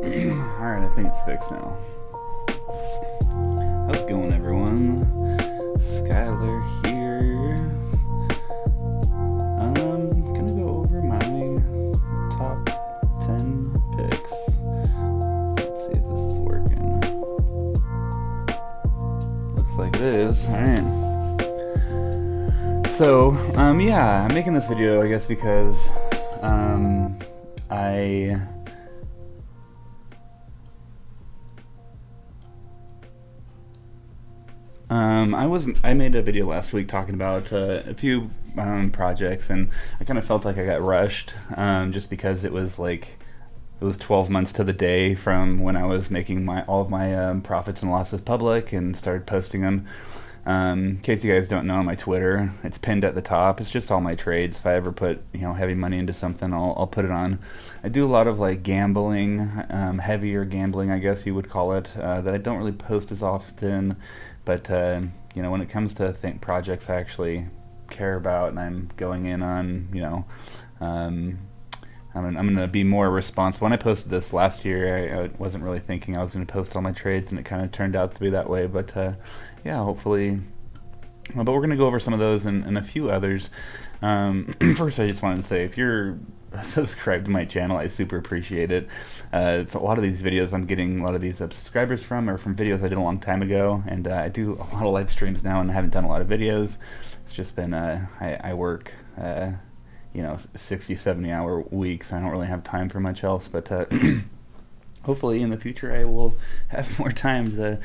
Alright, I think it's fixed now. How's it going, everyone? Skylar here. I'm gonna go over my top 10 picks. Let's see if this is working. Looks like it is. Alright. So, yeah, I'm making this video, I guess, because, I made a video last week talking about a few projects, and I kind of felt like I got rushed just because it was 12 months to the day from when I was making all of my profits and losses public and started posting them. In case you guys don't know, my Twitter, it's pinned at the top. It's just all my trades. If I ever put heavy money into something, I'll put it on. I do a lot of gambling, heavier gambling, I guess you would call it, that I don't really post as often. But when it comes to projects I actually care about and I'm going in on, I'm going to be more responsible. When I posted this last year, I wasn't really thinking I was going to post all my trades, and it kind of turned out to be that way. But yeah, hopefully. But we're going to go over some of those and a few others. First, I just wanted to say, if you're subscribed to my channel, I super appreciate it. It's a lot of these videos I'm getting a lot of these subscribers from are from videos I did a long time ago, and I do a lot of live streams now and I haven't done a lot of videos. It's just been I work 60-70 hour weeks. I don't really have time for much else, but hopefully in the future I will have more time to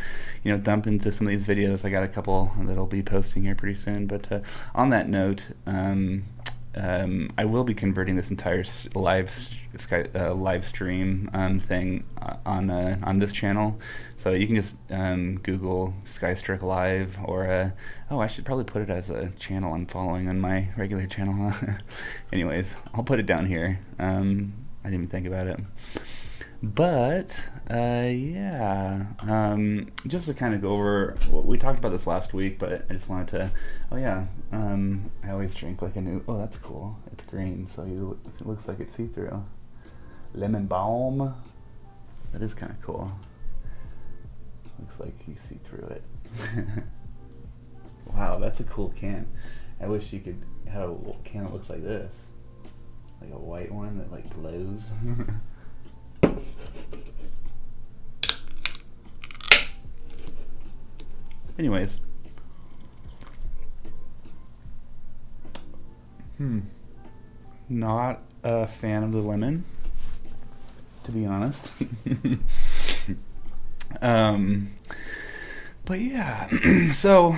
dump into some of these videos. I got a couple that I'll be posting here pretty soon, but on that note, I will be converting this entire live stream thing on this channel. So you can just Google Skystrick Live, or I should probably put it as a channel I'm following on my regular channel. Anyways, I'll put it down here. I didn't even think about it. But yeah, just to kind of go over, we talked about this last week, but I just wanted to, I always drink like a new, that's cool, it's green, so it looks like it's see-through. Lemon balm, that is kind of cool. Looks like you see through it. Wow, that's a cool can. I wish you could have a can that looks like this, like a white one that glows. Anyways, not a fan of the lemon, to be honest. But yeah, so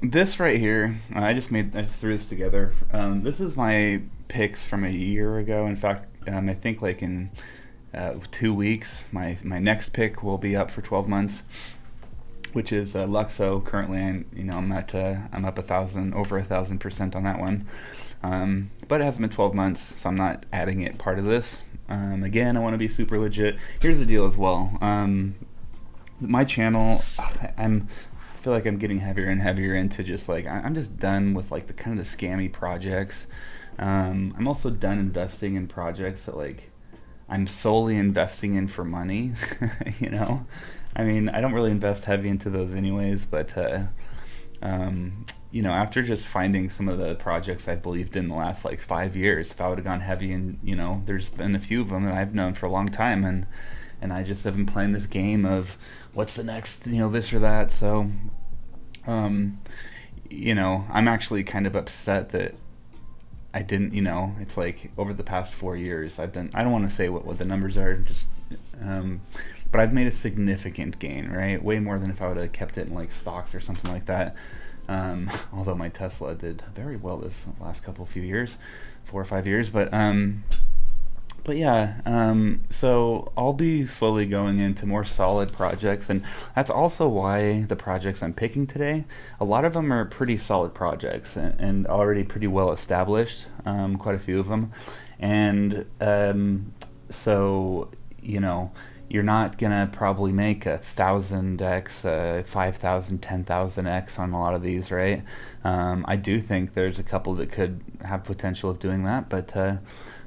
this right here, I just threw this together. This is my picks from a year ago. In fact, I think in 2 weeks, my next pick will be up for 12 months, which is Luxo. Currently, I'm up over 1,000% on that one. But it hasn't been 12 months, so I'm not adding it part of this. Again, I want to be super legit. Here's the deal as well. My channel, I feel like I'm getting heavier and heavier into just I'm just done with the kind of the scammy projects. I'm also done investing in projects that I'm solely investing in for money. I mean, I don't really invest heavy into those anyways, but after just finding some of the projects I believed in the last 5 years, if I would have gone heavy, and there's been a few of them that I've known for a long time, and I just have been playing this game of what's the next, this or that. So, I'm actually kind of upset that I didn't, it's over the past 4 years, I don't want to say what the numbers are, just, but I've made a significant gain, right? Way more than if I would have kept it in stocks or something like that. Although my Tesla did very well this last few years, 4 or 5 years, but yeah, so I'll be slowly going into more solid projects, and that's also why the projects I'm picking today, a lot of them are pretty solid projects and already pretty well established, quite a few of them, and so you're not gonna probably make 1,000x, 5,000, 10,000x on a lot of these, right? I do think there's a couple that could have potential of doing that, but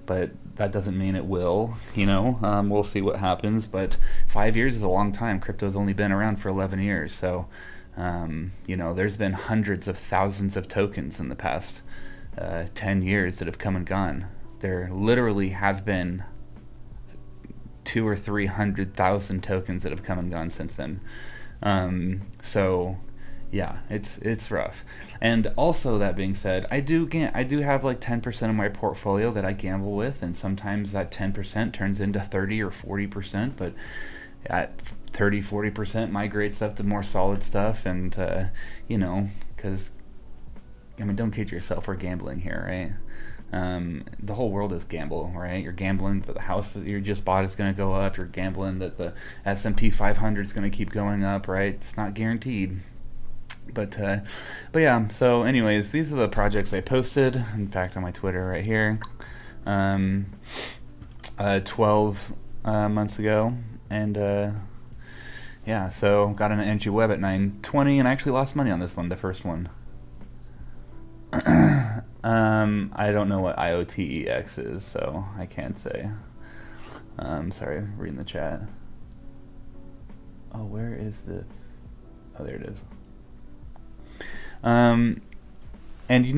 but that doesn't mean it will. We'll see what happens. But 5 years is a long time. Crypto's only been around for 11 years, so there's been hundreds of thousands of tokens in the past 10 years that have come and gone. There literally have been 200,000 or 300,000 tokens that have come and gone since then. So yeah, it's rough. And also, that being said, I do have like 10% of my portfolio that I gamble with, and sometimes that 10% turns into 30 or 40%, but at 30-40% migrates up to more solid stuff. And because don't kid yourself, we're gambling here, right? The whole world is gamble, right? You're gambling that the house that you just bought is going to go up. You're gambling that the S&P 500 is going to keep going up, right? It's not guaranteed. But yeah. So, anyways, these are the projects I posted. In fact, on my Twitter right here, 12 months ago, and yeah. So got an Energy Web at 920, and I actually lost money on this one, the first one. I don't know what IOTEX is, so I can't say. Sorry, reading the chat. Oh, where is the... Oh, there it is. And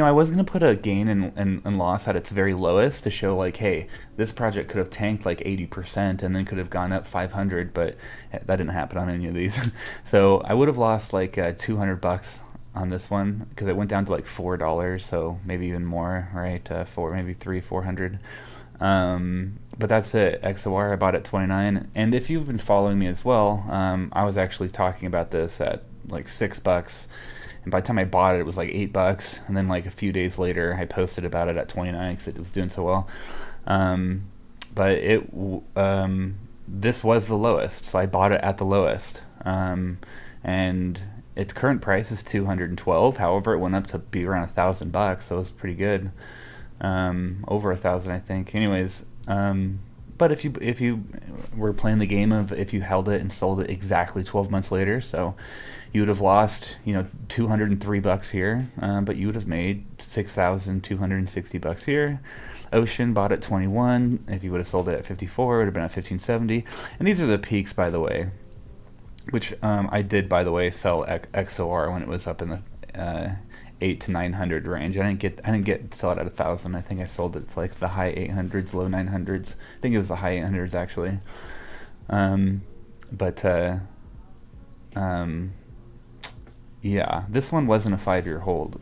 I was going to put a gain and loss at its very lowest to show like, hey, this project could have tanked like 80% and then could have gone up 500, but that didn't happen on any of these. So I would have lost like $200 on this one because it went down to like $4, so maybe even more, right? Maybe 300-400. But that's it. XOR I bought at 29, and if you've been following me as well, I was actually talking about this at like $6, and by the time I bought it, it was like $8, and then like a few days later, I posted about it at 29 because it was doing so well. But this was the lowest, so I bought it at the lowest, and its current price is 212. However, it went up to be around $1,000, so it was pretty good. Over 1,000, I think. Anyways, but if you were playing the game of if you held it and sold it exactly 12 months later, so you would have lost $203 here, but you would have made $6,260 here. Ocean bought at 21. If you would have sold it at 54, it would have been at 1570. And these are the peaks, by the way. Which I did, by the way, sell XOR when it was up in the 800 to 900 range. I didn't get sell it at 1,000. I think I sold it to like the high 800s, low 900s. I think it was the high 800s actually. Yeah, this one wasn't a 5-year hold.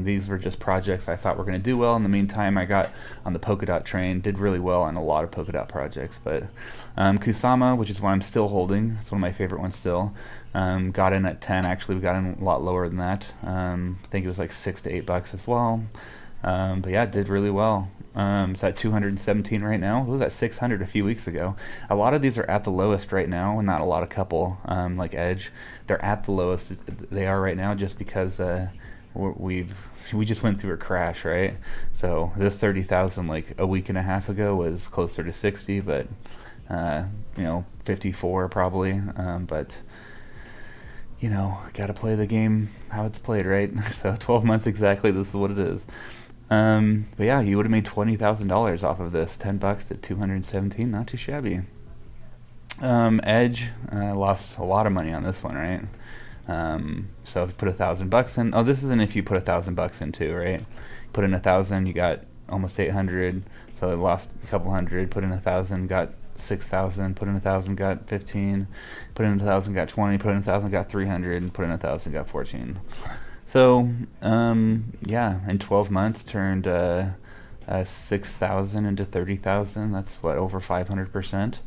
These were just projects I thought were going to do well. In the meantime, I got on the Polkadot train, did really well on a lot of Polkadot projects. But Kusama, which is what I'm still holding, it's one of my favorite ones still, got in at 10. Actually, we got in a lot lower than that. I think it was like $6 to $8 as well. But yeah, it did really well. It's at 217 right now. It was at 600 a few weeks ago. A lot of these are at the lowest right now, and not a lot, a couple, like Edge. They're at the lowest they are right now just because we just went through a crash, right? So this 30,000 like a week and a half ago was closer to 60, but 54 probably. But gotta play the game how it's played, right? So 12 months exactly, this is what it is. But yeah, you would have made $20,000 off of this. $10 to 217, not too shabby. Edge lost a lot of money on this one, right? So if you put $1,000 in, this isn't if you put $1,000 in too, right? Put in 1,000, you got almost 800, so it lost a couple hundred. Put in 1,000, got 6,000. Put in 1,000, got 15. Put in 1,000, got 20. Put in 1,000, got 300. And put in 1,000, got 14. So, yeah, in 12 months turned 6,000 into 30,000. That's what, over 500%.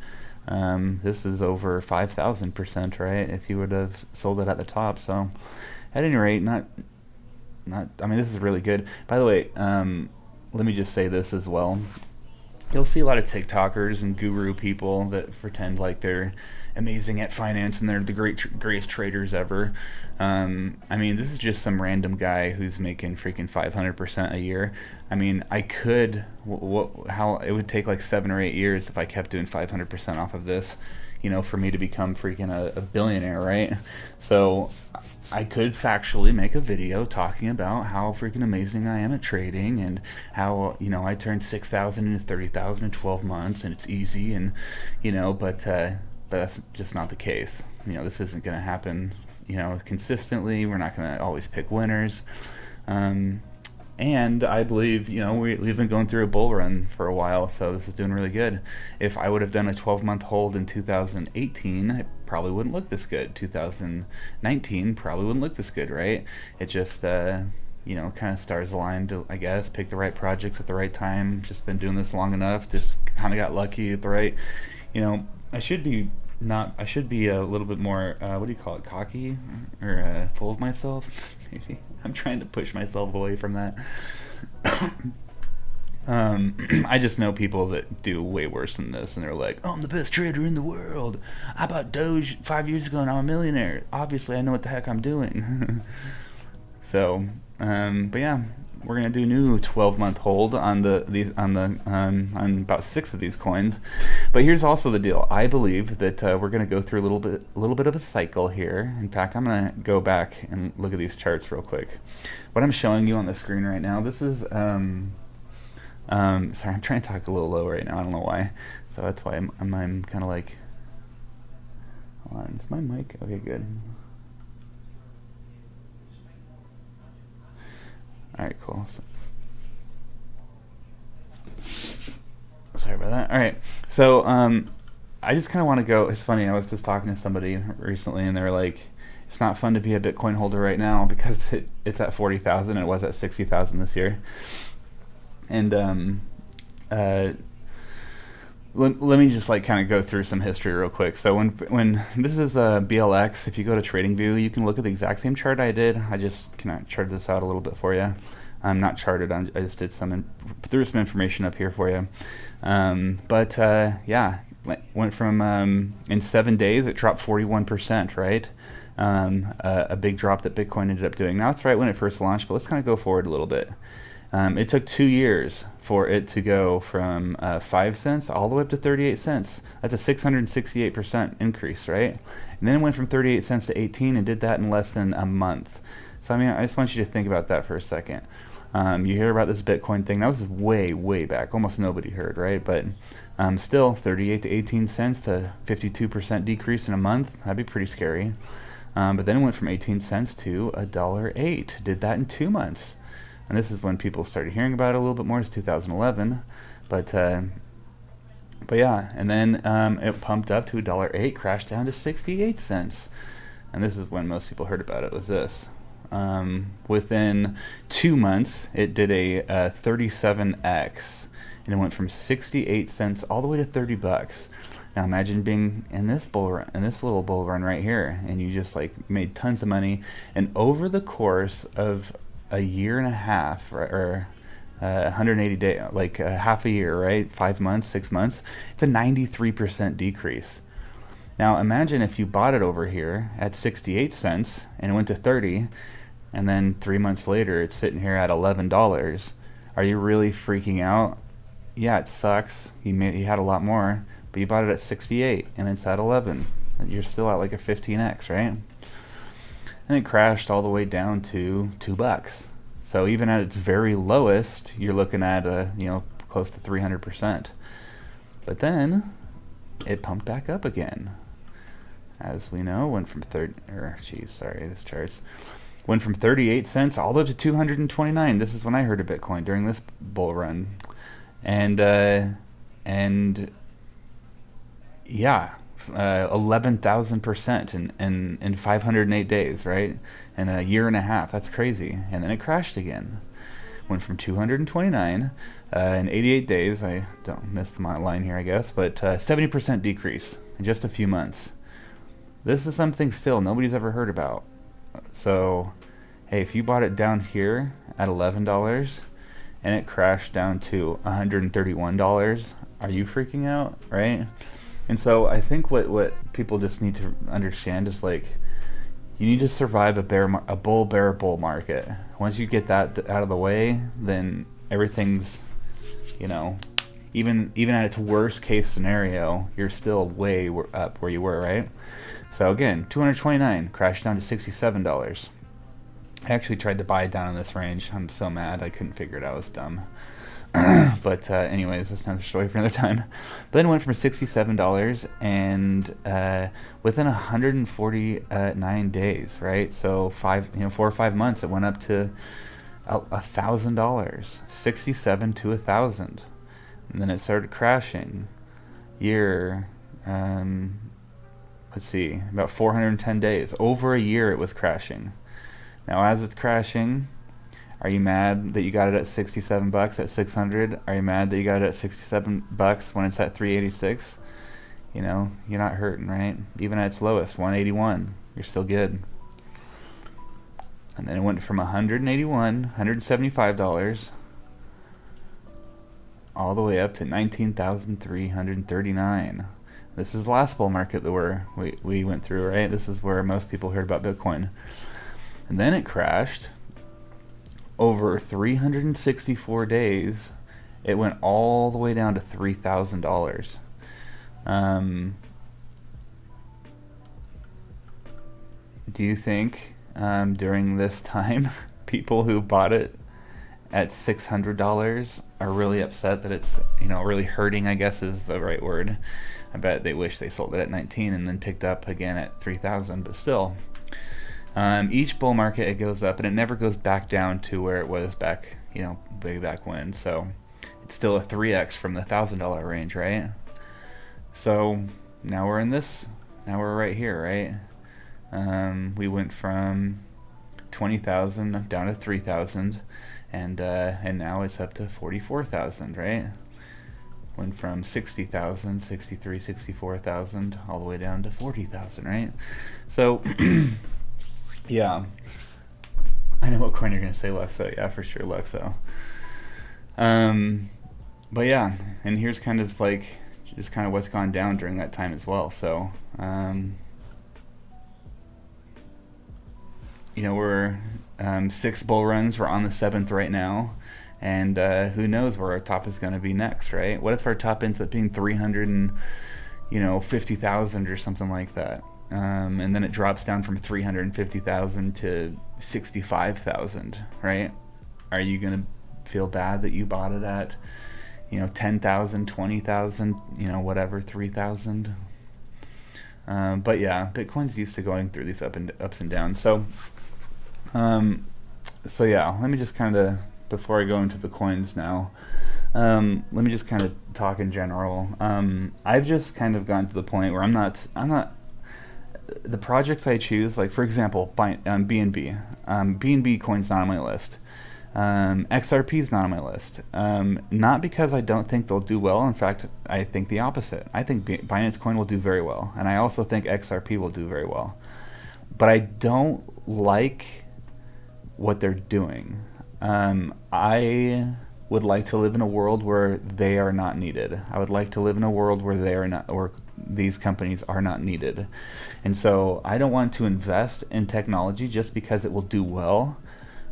This is over 5,000%, right? If you would have sold it at the top. So, at any rate, I mean, this is really good. By the way, let me just say this as well. You'll see a lot of TikTokers and guru people that pretend like they're amazing at finance and they're the greatest traders ever. I mean, this is just some random guy who's making freaking 500% a year. I mean, I could, how it would take like 7 or 8 years if I kept doing 500% off of this. for me to become freaking a billionaire, right? So I could factually make a video talking about how freaking amazing I am at trading, and how, I turned 6,000 into 30,000 in 12 months, and it's easy, and, but that's just not the case. This isn't going to happen, consistently. We're not going to always pick winners. And I believe, we've been going through a bull run for a while, so this is doing really good. If I would have done a 12-month hold in 2018, it probably wouldn't look this good. 2019 probably wouldn't look this good, right? It just, kind of stars aligned, I guess. Pick the right projects at the right time. Just been doing this long enough. Just kind of got lucky at the right, I should be a little bit more, what do you call it, cocky, or full of myself, maybe. I'm trying to push myself away from that. I just know people that do way worse than this, and they're like, oh, I'm the best trader in the world. I bought Doge 5 years ago and I'm a millionaire. Obviously, I know what the heck I'm doing. So, but yeah, we're gonna do new 12-month hold on on about 6 of these coins. But here's also the deal. I believe that we're gonna go through a little bit of a cycle here. In fact, I'm gonna go back and look at these charts real quick. What I'm showing you on the screen right now, this is sorry, I'm trying to talk a little low right now. I don't know why. So that's why I'm kind of like, hold on, is my mic okay? Good. All right, cool. Sorry about that. All right, so I just kind of want to go. It's funny. I was just talking to somebody recently, and they were like, "It's not fun to be a Bitcoin holder right now because it's at 40,000. And it was at 60,000 this year." And let me just kind of go through some history real quick. So when this is BLX, if you go to TradingView, you can look at the exact same chart I did. I just kind of charted this out a little bit for you. I'm not charted. I just did threw some information up here for you. Yeah, went from in 7 days it dropped 41%, right? A big drop that Bitcoin ended up doing. Now it's right when it first launched, but let's kind of go forward a little bit. It took 2 years for it to go from 5 cents all the way up to 38 cents. That's a 668% increase, right? And then it went from 38 cents to 18 and did that in less than a month. So I just want you to think about that for a second. You hear about this Bitcoin thing. Now this is way, way back. Almost nobody heard, right? But still, 38 to 18 cents to 52% decrease in a month. That'd be pretty scary. But then it went from 18 cents to $1.08. Did that in 2 months. And this is when people started hearing about it a little bit more. It's 2011, but yeah. And then it pumped up to $1.08, crashed down to 68 cents, and this is when most people heard about it. Was this? Within 2 months, it did a 37x, and it went from 68 cents all the way to $30. Now imagine being in this little bull run right here, and you just made tons of money, and over the course of a year and a half, or 180 days, half a year, right? 5 months, 6 months, it's a 93% decrease. Now imagine if you bought it over here at 68 cents and it went to 30, and then 3 months later it's sitting here at $11. Are you really freaking out? Yeah, it sucks. You had a lot more, but you bought it at 68 and it's at 11. You're still at a 15x, right? And it crashed all the way down to $2. So even at its very lowest, you're looking at close to 300%. But then it pumped back up again. As we know, went from went from 38 cents all the way up to 229. This is when I heard of Bitcoin, during this bull run. And yeah, 11,000% in 508 days, right? In a year and a half. That's crazy. And then it crashed again. Went from 229 in 88 days. I don't miss the line here, I guess, but 70% decrease in just a few months. This is something still nobody's ever heard about. So, hey, if you bought it down here at $11 and it crashed down to $131, are you freaking out, right? And so I think what people just need to understand is you need to survive a bull bear bull market. Once you get that out of the way, then everything's even at its worst case scenario, you're still way up where you were, right? So again, 229 crashed down to $67. I actually tried to buy it down in this range. I'm so mad I couldn't figure it out. I was dumb. But anyways, that's another story for another time. But then it went from $67 and within 149 days, right? So 4 or 5 months, it went up to $1,000, 67 to 1,000, and then it started crashing. Year, let's see, about 410 days. Over a year, it was crashing. Now, as it's crashing, are you mad that you got it at $67 at 600? Are you mad that you got it at $67 when it's at 386? You know, you're not hurting, right? Even at its lowest, 181, you're still good. And then it went from $175 all the way up to $19,339. This is the last bull market that we went through, right? This is where most people heard about Bitcoin. And then it crashed. Over 364 days, it went all the way down to $3,000. Do you think during this time, people who bought it at $600 are really upset that it's, really hurting, I guess is the right word. I bet they wish they sold it at 19 and then picked up again at 3,000, but still. Each bull market, it goes up and it never goes back down to where it was back, way back when. So it's still a 3x from the $1,000 range, right? So now we're right here, right? We went from 20,000 down to 3,000, and now it's up to 44,000, right? Went from 60,000, 63, 64,000, all the way down to 40,000, right? So, yeah. I know what coin you're going to say, Luxo. Yeah, for sure, Luxo. But yeah, and here's kind of what's gone down during that time as well. So, we're 6 bull runs. We're on the 7th right now. And who knows where our top is going to be next, right? What if our top ends up being 350,000 or something like that? And then it drops down from 350,000 to 65,000, right? Are you going to feel bad that you bought it at, 10,000, 20,000, whatever, 3,000? But yeah, Bitcoin's used to going through these ups and downs. So yeah, let me just kind of, before I go into the coins now, let me just kind of talk in general. I've just kind of gotten to the point where I'm not the projects I choose, like for example, BNB. BNB coin's not on my list. XRP's not on my list. Not because I don't think they'll do well. In fact, I think the opposite. I think Binance Coin will do very well, and I also think XRP will do very well. But I don't like what they're doing. I would like to live in a world where they are not needed. I would like to live in a world where they are not, or these companies are not needed. And so I don't want to invest in technology just because it will do well.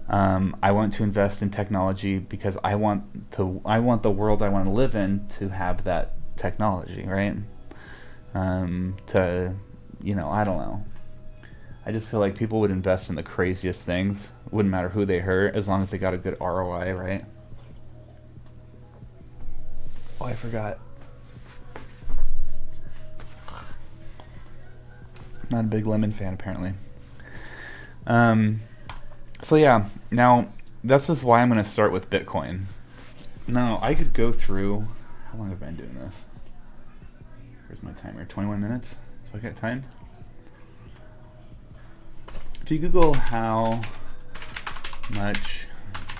I want to invest in technology because I want the world I want to live in to have that technology, right? I don't know. I just feel like people would invest in the craziest things. It wouldn't matter who they hurt, as long as they got a good ROI, right? Oh, I forgot. Not a big lemon fan, apparently. So yeah, now this is why I'm going to start with Bitcoin. Now, I could go through... How long have I been doing this? Where's my timer? 21 minutes? So I got time? If you Google how much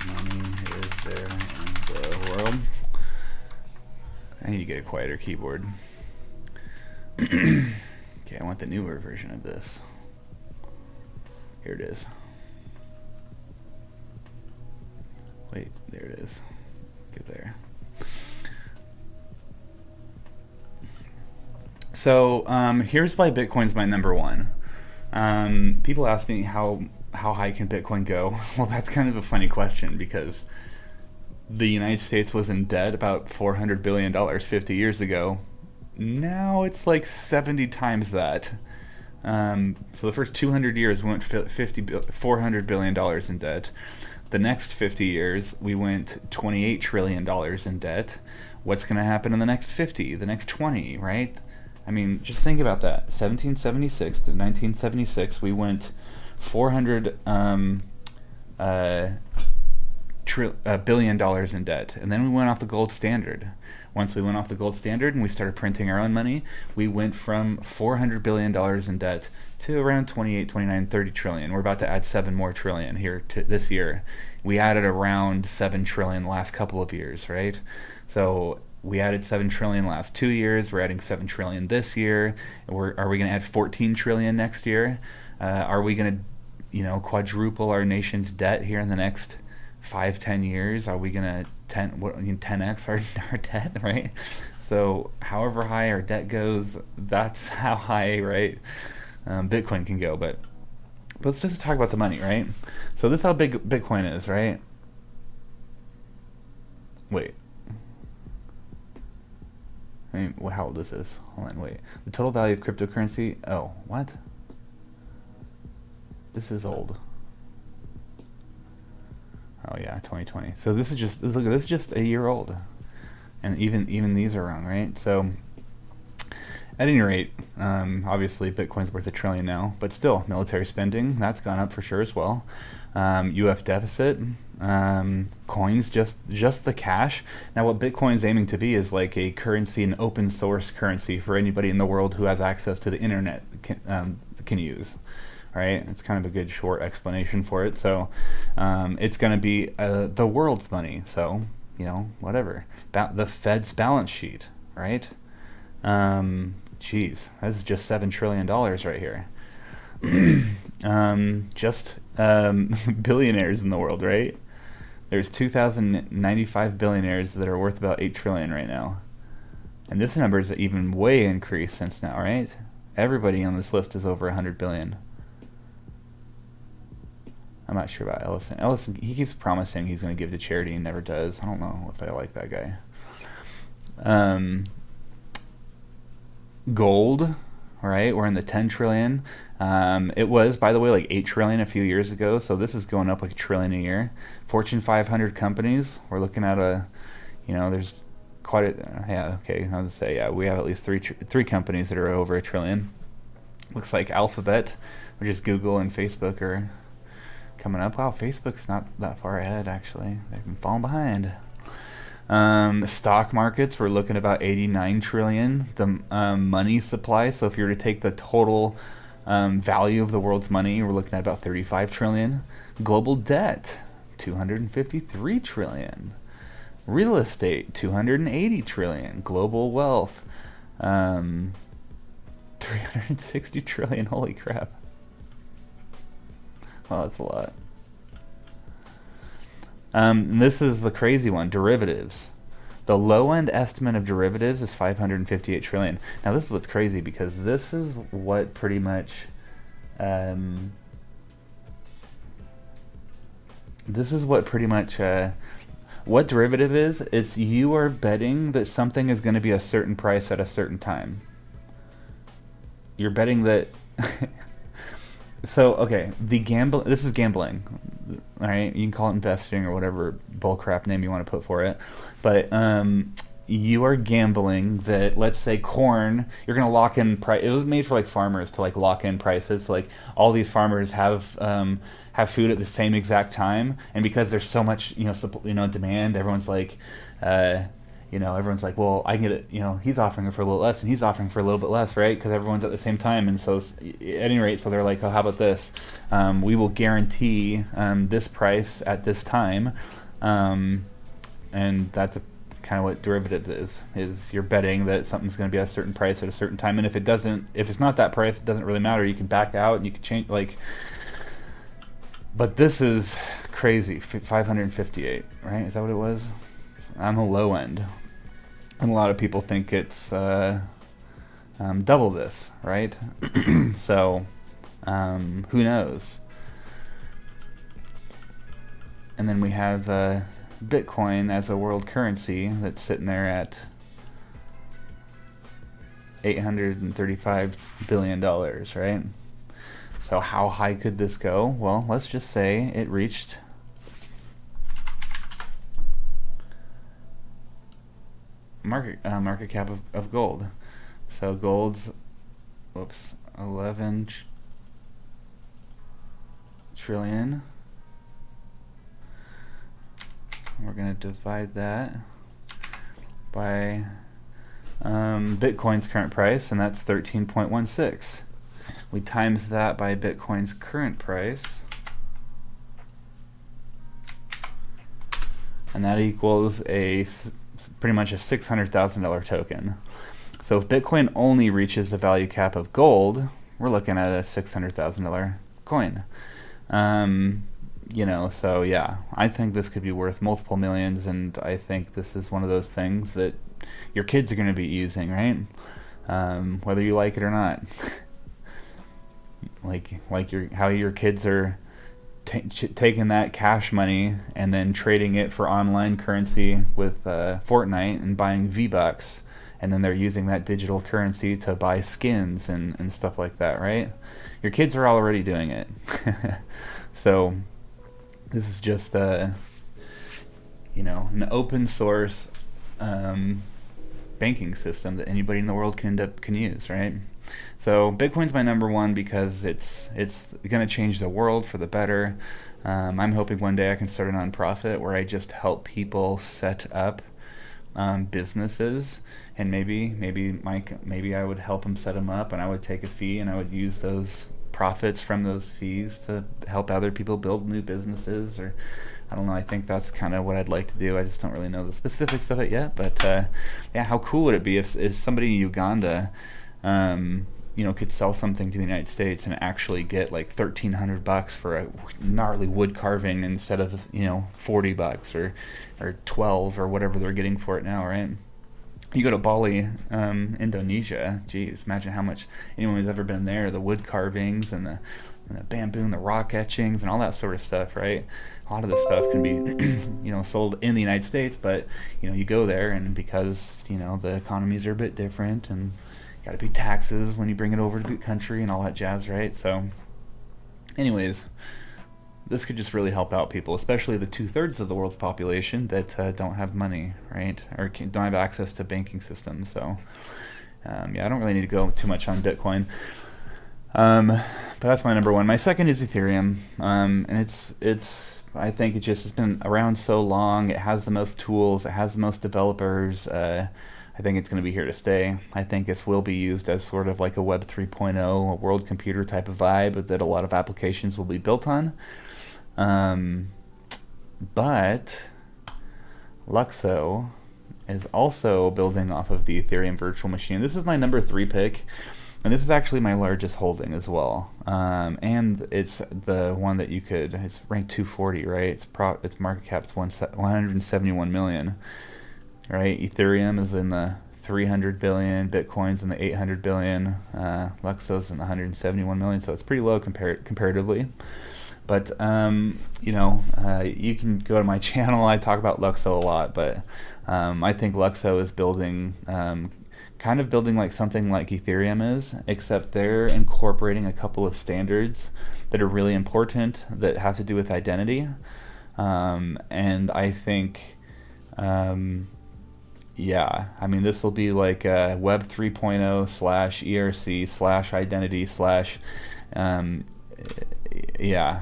money is there in the world... I need to get a quieter keyboard. Okay, I want the newer version of this. Here it is. Wait, there it is. Get there. So here's why Bitcoin's my number one. People ask me how high can Bitcoin go? Well, that's kind of a funny question because the United States was in debt about $400 billion 50 years ago. Now it's like 70 times that. So the first 200 years we went $400 billion in debt. The next 50 years we went $28 trillion in debt. What's going to happen in the next 50, the next 20, right? I mean, just think about that. 1776 to 1976, we went 400 billion dollars in debt, and then we went off the gold standard. Once we went off the gold standard and we started printing our own money, we went from $400 billion in debt to around 28, 29, 30 trillion. We're about to add 7 more trillion here to this year. We added around 7 trillion the last couple of years, right? So we added 7 trillion last 2 years. We're adding 7 trillion this year. Are we going to add 14 trillion next year? Are we going to, quadruple our nation's debt here in the next 5-10 years? Are we gonna 10x our debt, right? So however high our debt goes, that's how high, right, Bitcoin can go. But let's just talk about the money, right? So this is how big Bitcoin is, right? Wait, I mean, how old is this? Hold on, wait. The total value of cryptocurrency. Oh, what? This is old. Oh yeah, 2020. So this is just a year old, and even these are wrong, right? So at any rate, obviously Bitcoin's worth $1 trillion now, but still, military spending, that's gone up for sure as well. UF deficit, coins, just the cash. Now what Bitcoin's aiming to be is like a currency, an open source currency for anybody in the world who has access to the internet can use. Right, it's kind of a good short explanation for it. So it's going to be the world's money. So whatever. The Fed's balance sheet, right? Geez, that's just $7 trillion right here. Just billionaires in the world, right? There's 2,095 billionaires that are worth about $8 trillion right now, and this number is even way increased since now, right? Everybody on this list is over 100 billion. I'm not sure about Ellison. Ellison, he keeps promising he's going to give to charity and never does. I don't know if I like that guy. Gold, right? We're in the 10 trillion. It was, by the way, like 8 trillion a few years ago, so this is going up like $1 trillion a year. Fortune 500 companies, we're looking at there's quite a, yeah, okay, I'll just say, yeah, we have at least three companies that are over $1 trillion. Looks like Alphabet, which is Google and Facebook, are coming up. Wow, Facebook's not that far ahead, actually. They've been falling behind. Stock markets, we're looking at about 89 trillion. The money supply, so if you were to take the total value of the world's money, we're looking at about 35 trillion. Global debt, 253 trillion. Real estate, 280 trillion. Global wealth, 360 trillion. Holy crap. Well, that's a lot. This is the crazy one, derivatives. The low-end estimate of derivatives is 558 trillion. Now, this is what's crazy, because this is what pretty much what derivative is. It's you are betting that something is going to be a certain price at a certain time. You're betting that So, okay, this is gambling, all right? You can call it investing or whatever bullcrap name you want to put for it. But you are gambling that, let's say, corn, you're going to lock in price. It was made for, like, farmers to, like, lock in prices. So, like, all these farmers have food at the same exact time. And because there's so much, demand, everyone's like, everyone's like, well, I can get it, he's offering it for a little less, and he's offering for a little bit less, right? Because everyone's at the same time. And so, at any rate, so they're like, oh, how about this? We will guarantee this price at this time. And that's kind of what derivatives is you're betting that something's going to be a certain price at a certain time. And if it's not that price, it doesn't really matter. You can back out and you can change, but this is crazy. 558, right? Is that what it was? On the low end. And a lot of people think it's double this, right? So, who knows? And then we have Bitcoin as a world currency that's sitting there at $835 billion, right? So how high could this go? Well, let's just say it reached market cap of gold. So gold's 11 trillion. We're going to divide that by Bitcoin's current price, and that's 13.16. We times that by Bitcoin's current price, and that equals pretty much a $600,000 token. So if Bitcoin only reaches the value cap of gold, we're looking at a $600,000 coin. So yeah, I think this could be worth multiple millions, and I think this is one of those things that your kids are going to be using, right? Whether you like it or not. how your kids are taking that cash money and then trading it for online currency with Fortnite and buying V-Bucks, and then they're using that digital currency to buy skins and stuff like that, right? Your kids are already doing it. So this is just an open source banking system that anybody in the world can use, right? So Bitcoin's my number one because it's going to change the world for the better. I'm hoping one day I can start a nonprofit where I just help people set up businesses, and maybe I would help them set them up, and I would take a fee, and I would use those profits from those fees to help other people build new businesses, or I don't know. I think that's kind of what I'd like to do. I just don't really know the specifics of it yet. But yeah, how cool would it be if somebody in Uganda, could sell something to the United States and actually get like $1,300 for a gnarly wood carving instead of $40 or 12 or whatever they're getting for it now, right? You go to Bali, Indonesia. Geez, imagine how much anyone who's ever been there. The wood carvings and the bamboo and the rock etchings and all that sort of stuff, right? A lot of this stuff can be, sold in the United States, but you go there, and because the economies are a bit different, and got to pay taxes when you bring it over to the country and all that jazz, right? So, anyways, this could just really help out people, especially the 2/3 of the world's population that don't have money, right? Or don't have access to banking systems. So, I don't really need to go too much on Bitcoin. But that's my number one. My second is Ethereum, and I think it just has been around so long. It has the most tools. It has the most developers. I think it's going to be here to stay. I think it will be used as sort of like a Web 3.0, a world computer type of vibe that a lot of applications will be built on. But Luxo is also building off of the Ethereum virtual machine. This is my number 3 pick, and this is actually my largest holding as well. And it's the one that it's ranked 240, right? Its market cap's 171 million, right? Ethereum is in the 300 billion, Bitcoin's in the 800 billion, Luxo's in the 171 million, so it's pretty low comparatively. But you can go to my channel. I talk about Luxo a lot, but I think Luxo is building like something like Ethereum is, except they're incorporating a couple of standards that are really important that have to do with identity. And I think, this will be like a Web 3.0 /ERC /identity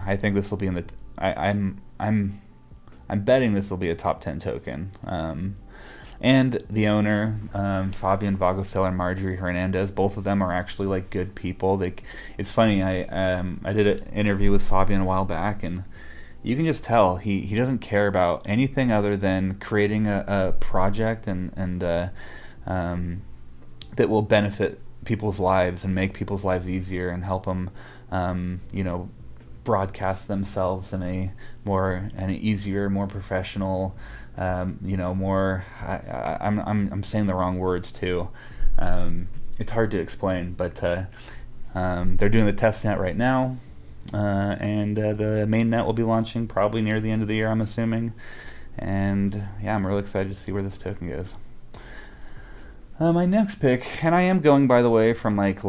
I think this will be in the. I'm betting this will be a top 10 token. And the owner, Fabian Vogelstel and Marjorie Hernandez, both of them are actually like good people. It's funny. I did an interview with Fabian a while back, and you can just tell he doesn't care about anything other than creating a project and that will benefit people's lives and make people's lives easier and help them, broadcast themselves in an easier, more professional, more. I'm saying the wrong words too. It's hard to explain, but they're doing the test net right now, and the main net will be launching probably near the end of the year, I'm assuming. And yeah, I'm really excited to see where this token goes. My next pick, and I am going, by the way, from like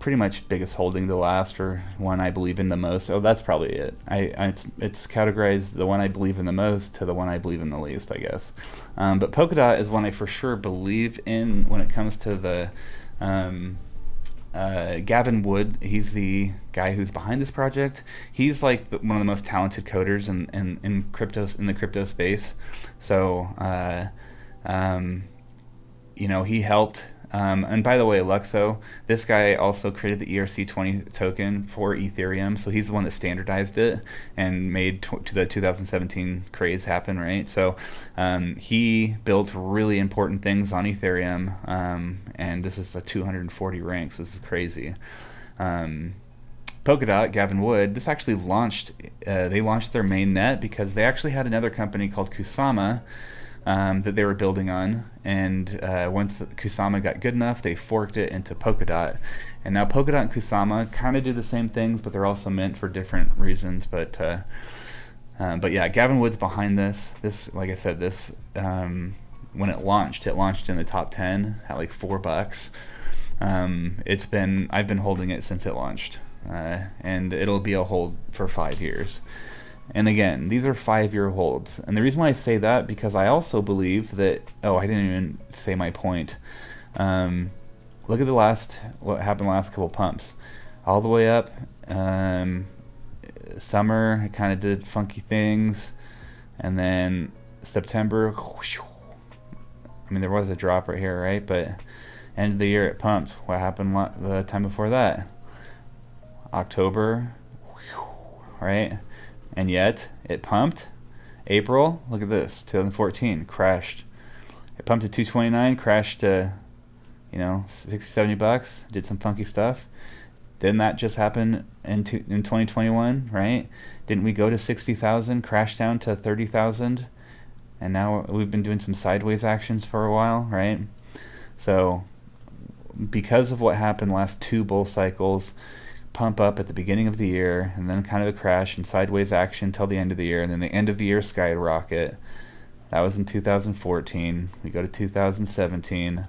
pretty much biggest holding to last, or one I believe in the most. Oh, that's probably it. It's categorized the one I believe in the most to the one I believe in the least, I guess. But Polkadot is one I for sure believe in when it comes to the Gavin Wood. He's the guy who's behind this project. He's like one of the most talented coders in the crypto space. So. He helped. And by the way, Luxo, this guy also created the ERC20 token for Ethereum. So he's the one that standardized it and made to the 2017 craze happen, right? So he built really important things on Ethereum. And this is a 240 ranks. This is crazy. Polkadot, Gavin Wood, this actually launched, they launched their main net because they actually had another company called Kusama that they were building on, and once Kusama got good enough, they forked it into Polkadot. And now Polkadot and Kusama kind of do the same things, but they're also meant for different reasons. But yeah, Gavin Wood's behind this. This, like I said, this when it launched in the top 10 at like $4. I've been holding it since it launched, and it'll be a hold for 5 years. And again, these are 5-year holds. And the reason why I say that, because I also believe that, I didn't even say my point. Look at what happened last couple pumps. All the way up, summer, it kind of did funky things. And then September, there was a drop right here, right? But end of the year it pumped. What happened the time before that? October, right? And yet, it pumped. April, look at this, 2014, crashed. It pumped to 229, crashed to, $60, $70, did some funky stuff. Didn't that just happen in 2021, right? Didn't we go to 60,000, crash down to 30,000? And now we've been doing some sideways actions for a while, right? So, because of what happened last 2 bull cycles, pump up at the beginning of the year, and then kind of a crash and sideways action till the end of the year, and then the end of the year skyrocket. That was in 2014. We go to 2017.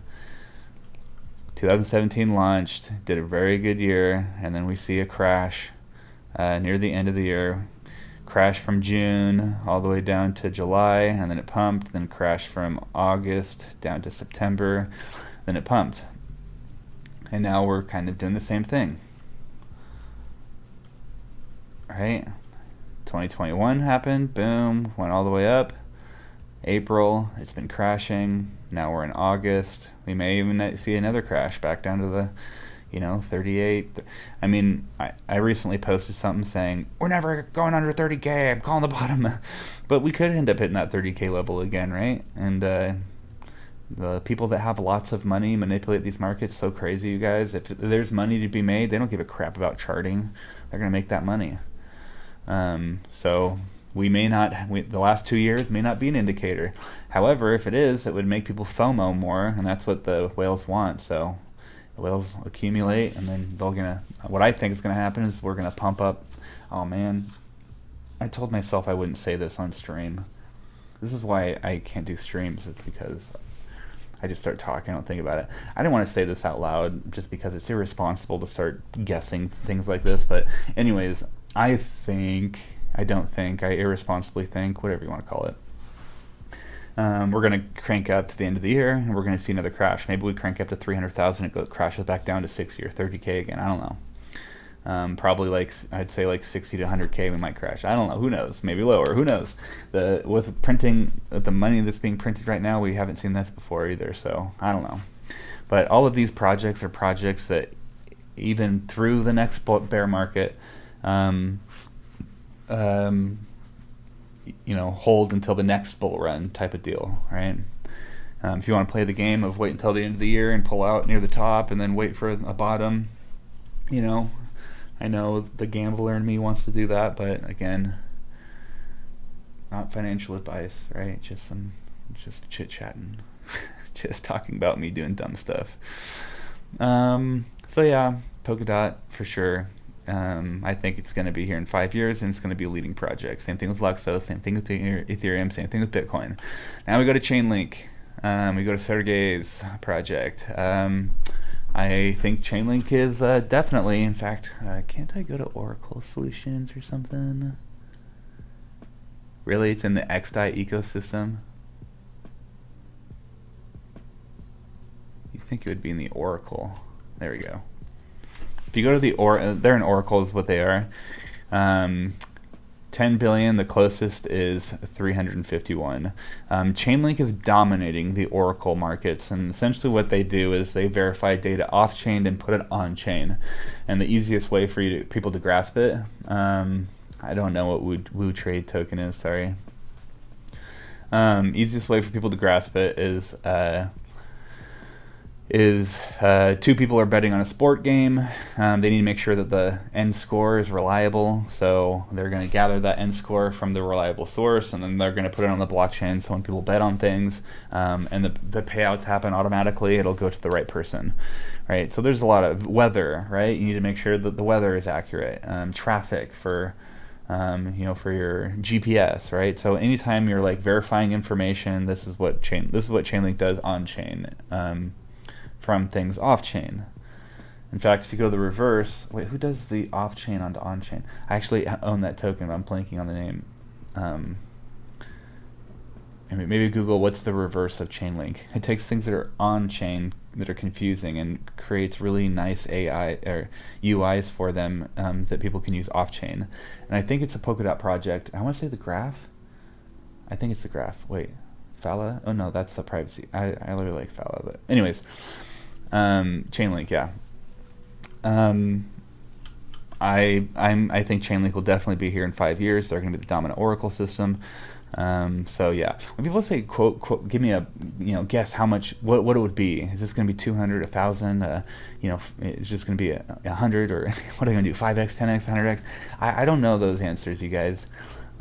2017 launched, did a very good year, and then we see a crash near the end of the year. Crash from June all the way down to July, and then it pumped, then crashed from August down to September, then it pumped. And now we're kind of doing the same thing. Right? 2021 happened, boom, went all the way up. April, it's been crashing. Now we're in August. We may even see another crash back down to the, 38. I recently posted something saying, we're never going under 30K, I'm calling the bottom. But we could end up hitting that 30K level again, right? And the people that have lots of money manipulate these markets so crazy, you guys. If there's money to be made, they don't give a crap about charting. They're going to make that money. So the last 2 years may not be an indicator. However, if it is, it would make people FOMO more, and that's what the whales want. So the whales accumulate, and then what I think is going to happen is we're going to pump up. Oh man, I told myself I wouldn't say this on stream. This is why I can't do streams. It's because I just start talking, I don't think about it. I didn't want to say this out loud just because it's irresponsible to start guessing things like this. But anyways, I irresponsibly think, whatever you want to call it. We're going to crank up to the end of the year, and we're going to see another crash. Maybe we crank up to 300,000, it crashes back down to 60 or 30K again. I don't know. Probably I'd say 60 to 100K we might crash. I don't know. Who knows? Maybe lower. Who knows? With the money that's being printed right now, we haven't seen this before either. So I don't know. But all of these projects are projects that even through the next bear market, hold until the next bull run type of deal, right? If you want to play the game of wait until the end of the year and pull out near the top and then wait for a bottom, I know the gambler in me wants to do that, but again, not financial advice, right? Just chit-chatting, just talking about me doing dumb stuff. So yeah, Polkadot for sure. I think it's going to be here in 5 years, and it's going to be a leading project. Same thing with Luxo, same thing with Ethereum, same thing with Bitcoin. Now we go to Chainlink. We go to Sergey's project. I think Chainlink is definitely, in fact, can't I go to Oracle Solutions or something? Really? It's in the XDAI ecosystem? You'd think it would be in the Oracle. There we go. If you go to the they're in Oracle is what they are. 10 billion, the closest is 351. Chainlink is dominating the Oracle markets, and essentially what they do is they verify data off-chain and put it on-chain. And the easiest way for people to grasp it, I don't know what Wu Trade token is, sorry. Easiest way for people to grasp it is two people are betting on a sport game. They need to make sure that the end score is reliable, so they're going to gather that end score from the reliable source, and then they're going to put it on the blockchain, so when people bet on things and the payouts happen automatically, it'll go to the right person, right? So there's a lot of weather, right? You need to make sure that the weather is accurate. Traffic for for your GPS, right? So anytime you're like verifying information, this is what Chainlink does on chain. From things off-chain. In fact, if you go to the reverse, wait, who does the off-chain onto on-chain? I actually own that token, but I'm blanking on the name. Maybe Google what's the reverse of Chainlink. It takes things that are on-chain that are confusing and creates really nice AI or UIs for them that people can use off-chain. And I think it's a Polkadot project. I want to say the Graph. I think it's the Graph. Wait, Phala? Oh no, that's the privacy. I really like Phala, but anyways. Chainlink, yeah. I think Chainlink will definitely be here in 5 years. They're going to be the dominant Oracle system. So yeah, when people say quote, give me a guess how much what it would be. Is this going to be 200, 1,000? It's just going to be 100, or what are they going to do? 5x, 10x, 100x? I don't know those answers, you guys.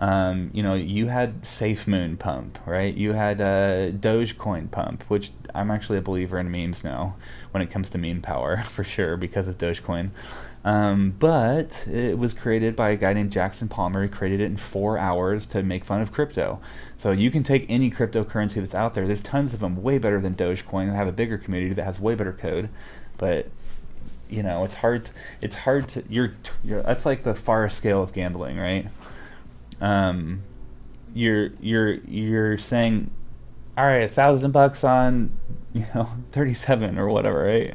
You had SafeMoon pump, right? You had Dogecoin pump, which I'm actually a believer in memes now when it comes to meme power, for sure, because of Dogecoin. But it was created by a guy named Jackson Palmer. He created it in 4 hours to make fun of crypto. So you can take any cryptocurrency that's out there. There's tons of them way better than Dogecoin and have a bigger community that has way better code. But it's hard to you're that's like the far scale of gambling, right? You're saying, all right, $1,000 on 37 or whatever, right?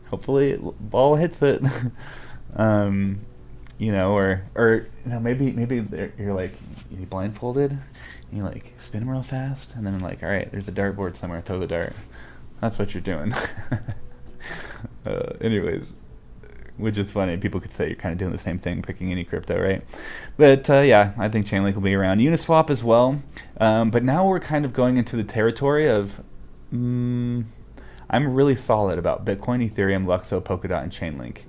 Hopefully ball hits it. Maybe you're like, you blindfolded and you like spin them real fast, and then like, all right, there's a dartboard somewhere, throw the dart. That's what you're doing. Anyways, which is funny. People could say you're kind of doing the same thing, picking any crypto, right? But yeah, I think Chainlink will be around. Uniswap as well. But now we're kind of going into the territory of, I'm really solid about Bitcoin, Ethereum, Luxo, Polkadot, and Chainlink.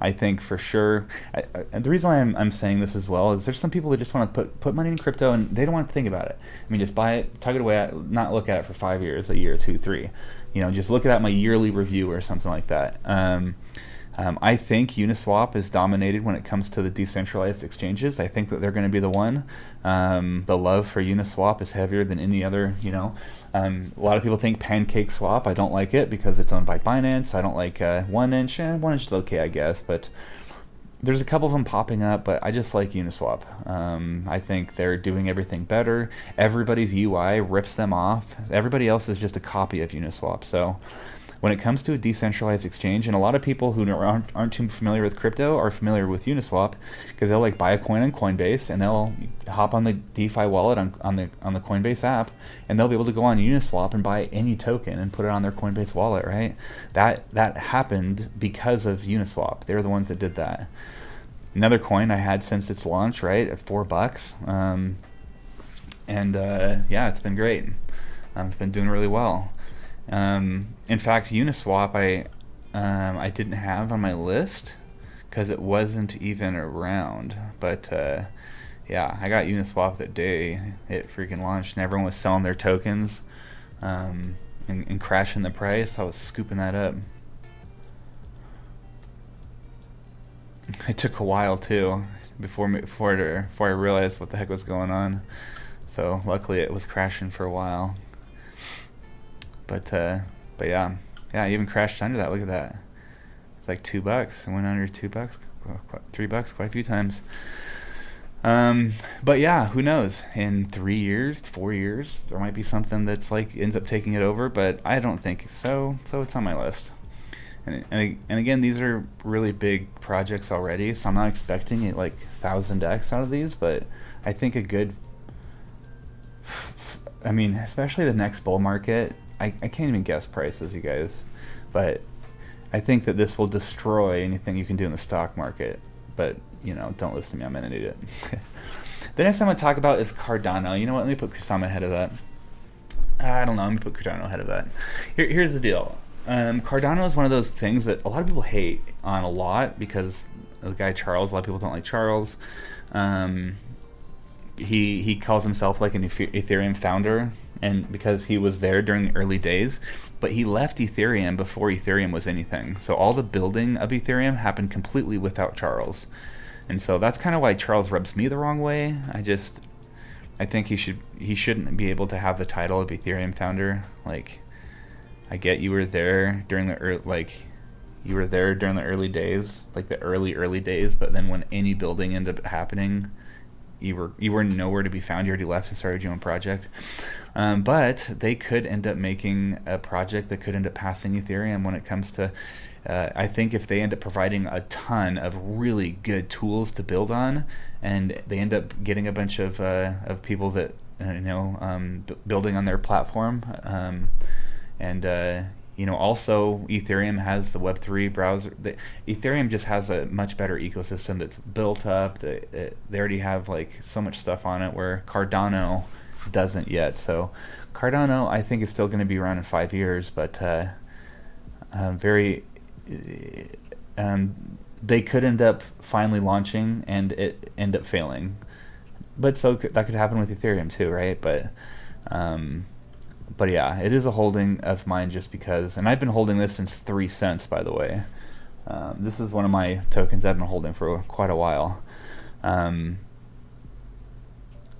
I think for sure. And the reason why I'm saying this as well is there's some people that just want to put money in crypto and they don't want to think about it. I mean, just buy it, tug it away, not look at it for 5 years, a year, 2, 3. Just look at my yearly review or something like that. I think Uniswap is dominated when it comes to the decentralized exchanges. I think that they're going to be the one. The love for Uniswap is heavier than any other, a lot of people think PancakeSwap. I don't like it because it's owned by Binance. I don't like 1inch. 1inch is okay, I guess, but there's a couple of them popping up, but I just like Uniswap. I think they're doing everything better. Everybody's UI rips them off. Everybody else is just a copy of Uniswap. So when it comes to a decentralized exchange, and a lot of people who aren't too familiar with crypto are familiar with Uniswap because they'll like buy a coin on Coinbase and they'll hop on the DeFi wallet on the Coinbase app, and they'll be able to go on Uniswap and buy any token and put it on their Coinbase wallet, right? That happened because of Uniswap. They're the ones that did that. Another coin I had since its launch, right, at $4, yeah, it's been great. It's been doing really well. In fact, Uniswap I didn't have on my list because it wasn't even around. But yeah, I got Uniswap that day it freaking launched, and everyone was selling their tokens and crashing the price. I was scooping that up. It took a while too before I realized what the heck was going on. So luckily it was crashing for a while. But but yeah, yeah, I even crashed under that. Look at that. It's like $2. I went under $2, $3, quite a few times. But yeah, who knows? In 3 years, 4 years, there might be something that's like ends up taking it over. But I don't think so. So it's on my list. And again, these are really big projects already, so I'm not expecting it like 1000x out of these. But I think a good, I mean, especially the next bull market. I can't even guess prices, you guys, but I think that this will destroy anything you can do in the stock market. But don't listen to me. I'm an idiot. The next thing I'm going to talk about is Cardano. You know what? Let me put Kusama ahead of that. I don't know. I'm going to put Cardano ahead of that. Here's the deal. Cardano is one of those things that a lot of people hate on a lot because the guy Charles. A lot of people don't like Charles. He calls himself like an Ethereum founder, and because he was there during the early days, but he left Ethereum before Ethereum was anything. So all the building of Ethereum happened completely without Charles. And so that's kind of why Charles rubs me the wrong way. I think he shouldn't be able to have the title of Ethereum founder. Like, I get you were there during the early days, like the early days, but then when any building ended up happening, you were nowhere to be found. You already left and started your own project. But they could end up making a project that could end up passing Ethereum when it comes to. I think if they end up providing a ton of really good tools to build on, and they end up getting a bunch of people that building on their platform, also Ethereum has the Web3 browser. Ethereum just has a much better ecosystem that's built up. They already have like so much stuff on it where Cardano doesn't yet. So Cardano, I think, is still going to be around in 5 years, but they could end up finally launching and it end up failing. But that could happen with Ethereum too, right? But yeah, it is a holding of mine just because, and I've been holding this since 3 cents, by the way. This is one of my tokens I've been holding for quite a while.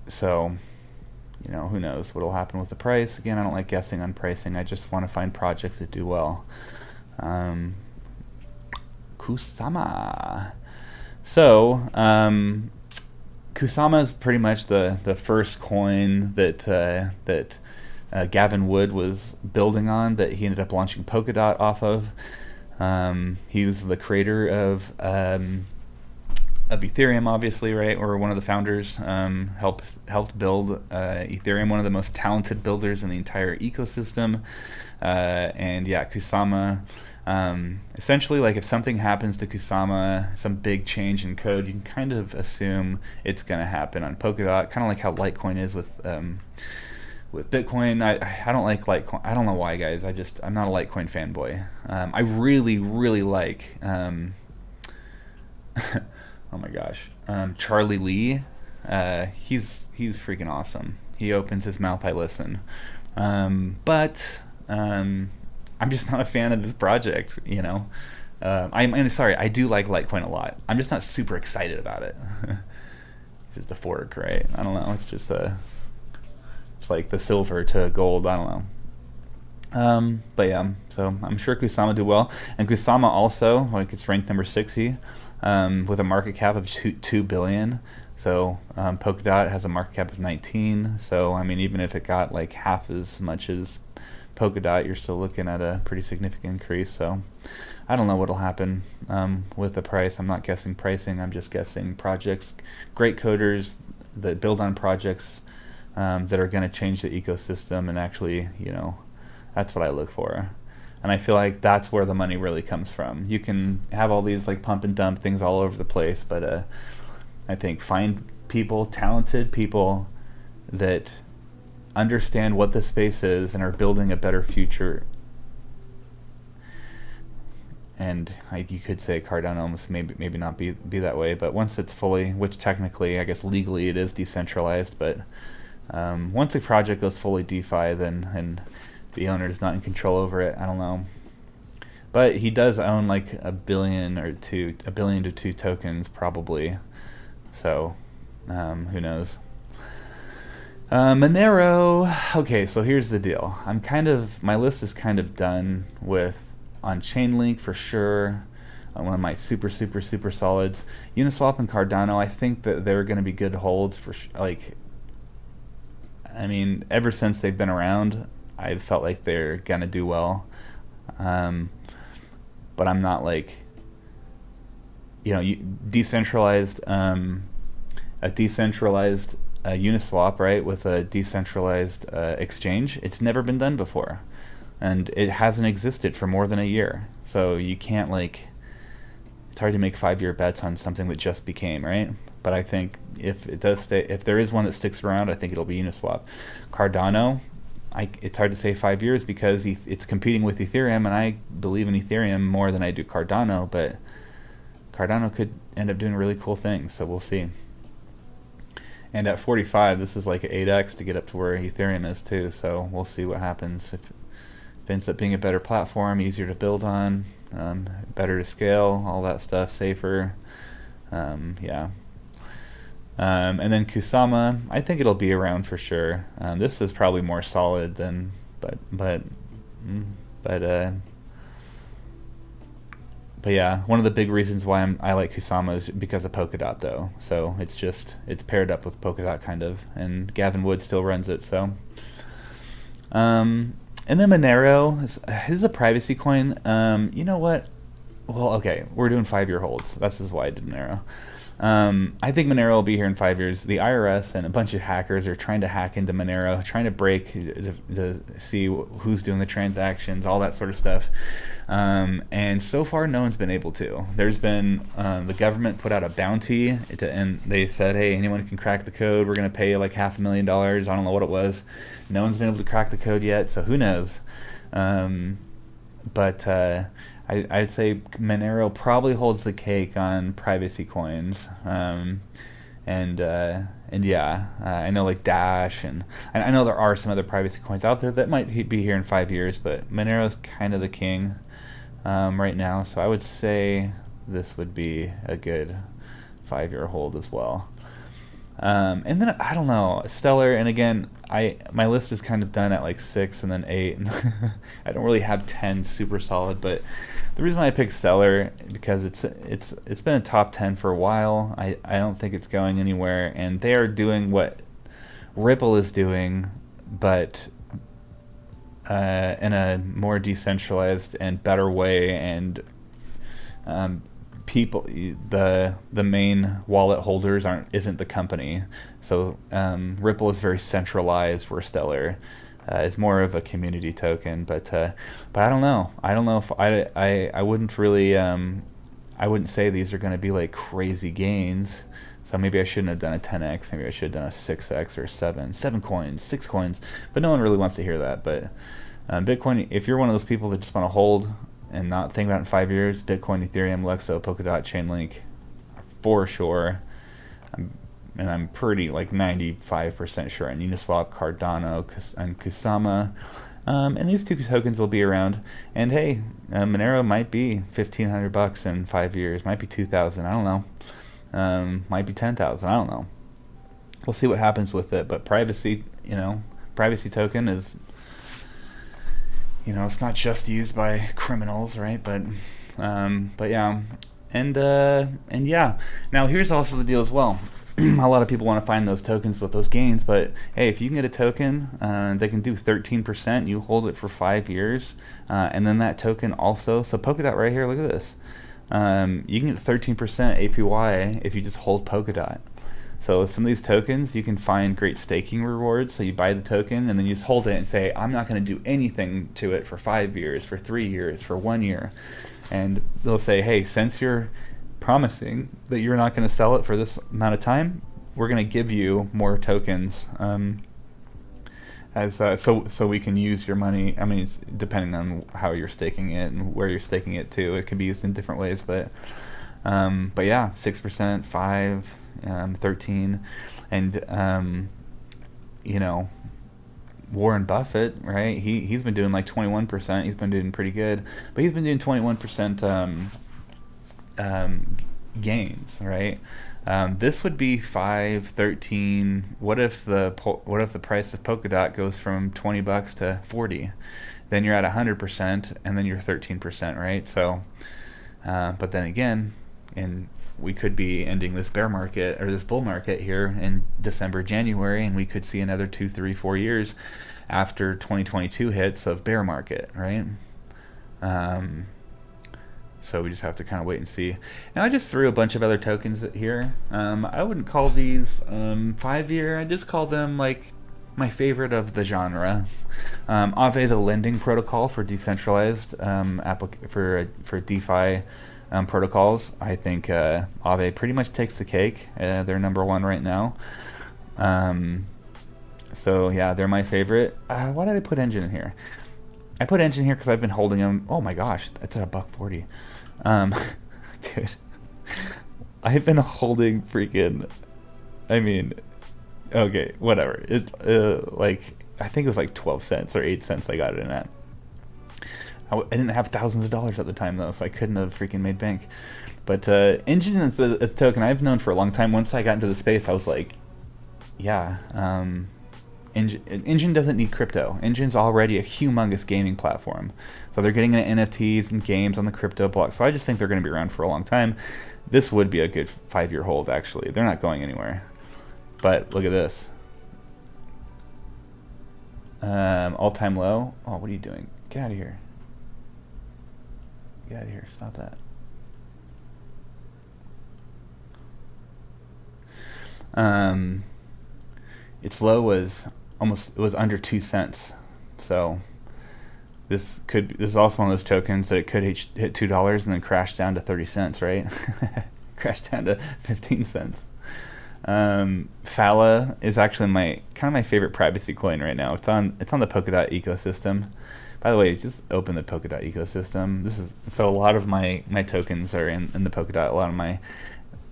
So, who knows what will happen with the price. Again, I don't like guessing on pricing. I just want to find projects that do well. Kusama. So, Kusama is pretty much the first coin that Gavin Wood was building on, that he ended up launching Polkadot off of. He was the creator of Ethereum, obviously, right? Or one of the founders. Helped build Ethereum, one of the most talented builders in the entire ecosystem. And yeah, Kusama. Essentially, like if something happens to Kusama, some big change in code, you can kind of assume it's going to happen on Polkadot. Kind of like how Litecoin is with Bitcoin. I don't like Litecoin. I don't know why, guys. I'm not a Litecoin fanboy. I really, really like. Oh my gosh, Charlie Lee. He's freaking awesome. He opens his mouth, I listen. But I'm just not a fan of this project. I'm sorry. I do like Litecoin a lot. I'm just not super excited about it. It's just a fork, right? I don't know. It's just it's like the silver to gold. I don't know. But yeah, so I'm sure Kusama do well, and Kusama also, like, it's ranked number 60 with a market cap of 2 billion. So Polkadot has a market cap of 19. So I mean, even if it got like half as much as Polkadot, you're still looking at a pretty significant increase. So I don't know what'll happen with the price. I'm not guessing pricing. I'm just guessing projects, great coders that build on projects that are going to change the ecosystem, and actually, that's what I look for. And I feel like that's where the money really comes from. You can have all these like pump and dump things all over the place, but I think find people, talented people that understand what the space is and are building a better future. And you could say Cardano almost maybe not be that way, but once it's fully, which technically, I guess legally it is decentralized, but once a project goes fully DeFi, then and the owner is not in control over it, I don't know. But he does own like a billion to two tokens probably. So, who knows? Monero. Okay, so here's the deal. My list is kind of done with on Chainlink for sure. One of my super, super, super solids. Uniswap and Cardano, I think that they're going to be good holds I mean, ever since they've been around, I've felt like they're going to do well. But I'm not like, decentralized, a decentralized Uniswap, right, with a decentralized exchange. It's never been done before, and it hasn't existed for more than a year. So you can't it's hard to make 5-year bets on something that just became, right? But I think if there is one that sticks around, I think it'll be Uniswap. Cardano, it's hard to say 5 years because it's competing with Ethereum, and I believe in Ethereum more than I do Cardano, but Cardano could end up doing really cool things, so we'll see. And at 45, this is like 8x to get up to where Ethereum is too, so we'll see what happens. If it ends up being a better platform, easier to build on, better to scale, all that stuff, safer, yeah. And then Kusama, I think it'll be around for sure. This is probably more solid than, but yeah, one of the big reasons why I like Kusama is because of Polkadot though. So it's paired up with Polkadot kind of, and Gavin Wood still runs it. So, and then Monero is a privacy coin. You know what? Well, okay, we're doing 5-year holds. This is why I did Monero. I think Monero will be here in 5 years. The IRS and a bunch of hackers are trying to hack into Monero, trying to break to see who's doing the transactions, all that sort of stuff. And so far, no one's been able to. There's been the government put out a bounty, and they said, "Hey, anyone can crack the code. We're going to pay you like $500,000." I don't know what it was. No one's been able to crack the code yet, so who knows? But I'd say Monero probably holds the cake on privacy coins, and yeah, I know like Dash, and I know there are some other privacy coins out there that might be here in 5 years, but Monero's kind of the king right now. So I would say this would be a good 5-year hold as well. And then I don't know, Stellar, and again, my list is kind of done at like 6 and then 8. I don't really have 10 super solid, but the reason why I picked Stellar because it's been a top 10 for a while. I don't think it's going anywhere, and they are doing what Ripple is doing, but in a more decentralized and better way, and people, the main wallet holders isn't the company. So Ripple is very centralized, where Stellar is more of a community token. But I don't know. I don't know if I wouldn't really I wouldn't say these are going to be like crazy gains. So maybe I shouldn't have done a 10x. Maybe I should have done a 6x or 7 coins, 6 coins. But no one really wants to hear that. But Bitcoin, if you're one of those people that just want to hold and not think about it in 5 years, Bitcoin, Ethereum, Luxo, Polkadot, Chainlink, for sure. And I'm pretty like 95% sure on Uniswap, Cardano, and Kusama. And these two tokens will be around. And hey, Monero might be $1,500 in 5 years. Might be 2,000. I don't know. Might be 10,000. I don't know. We'll see what happens with it. But privacy token is, it's not just used by criminals, right? But yeah, and yeah. Now here's also the deal as well. A lot of people want to find those tokens with those gains, but hey, if you can get a token, they can do 13%. You hold it for 5 years, and then that token also. So Polkadot right here, look at this. You can get 13% APY if you just hold Polkadot. So some of these tokens, you can find great staking rewards. So you buy the token and then you just hold it and say, I'm not going to do anything to it for 5 years, for 3 years, for 1 year. And they'll say, hey, since you're promising that you're not going to sell it for this amount of time, we're going to give you more tokens so we can use your money. I mean, it's depending on how you're staking it and where you're staking it too. It can be used in different ways, but yeah, 6%, 5, 13, and Warren Buffett, right? He's been doing like 21%. He's been doing pretty good, but he's been doing 21% um, gains, right? This would be 5, 13. What if the price of Polkadot goes from $20 to 40? Then you're at 100%, and then you're 13%, right? So, but then again, and we could be ending this bear market or this bull market here in December, January, and we could see another 2, 3, 4 years after 2022 hits of bear market, right? Um, so we just have to kind of wait and see. And I just threw a bunch of other tokens here. I wouldn't call these 5-year. I just call them like my favorite of the genre. Aave is a lending protocol for decentralized for DeFi protocols. I think Aave pretty much takes the cake. They're number one right now. So yeah, they're my favorite. Why did I put Engine in here? I put Engine here because I've been holding them. Oh my gosh, it's at $1.40. Dude, I've been holding freaking. I mean, okay, whatever. It's like I think it was like 12 cents or 8 cents I got it in at. I didn't have thousands of dollars at the time though, so I couldn't have freaking made bank. But Engine is a token I've known for a long time. Once I got into the space, I was like, yeah. Engine doesn't need crypto. Engine's already a humongous gaming platform. So they're getting into NFTs and games on the crypto block. So I just think they're going to be around for a long time. This would be a good 5-year hold, actually. They're not going anywhere. But look at this. All-time low. Oh, what are you doing? Get out of here. Get out of here. Stop that. Its low was under 2 cents. So this is also one of those tokens that it could hit $2 and then crash down to 30 cents, right? Crash down to 15 cents. Phala is actually my favorite privacy coin right now. It's on the Polkadot ecosystem. By the way, just open the Polkadot ecosystem. So a lot of my tokens are in the Polkadot. A lot of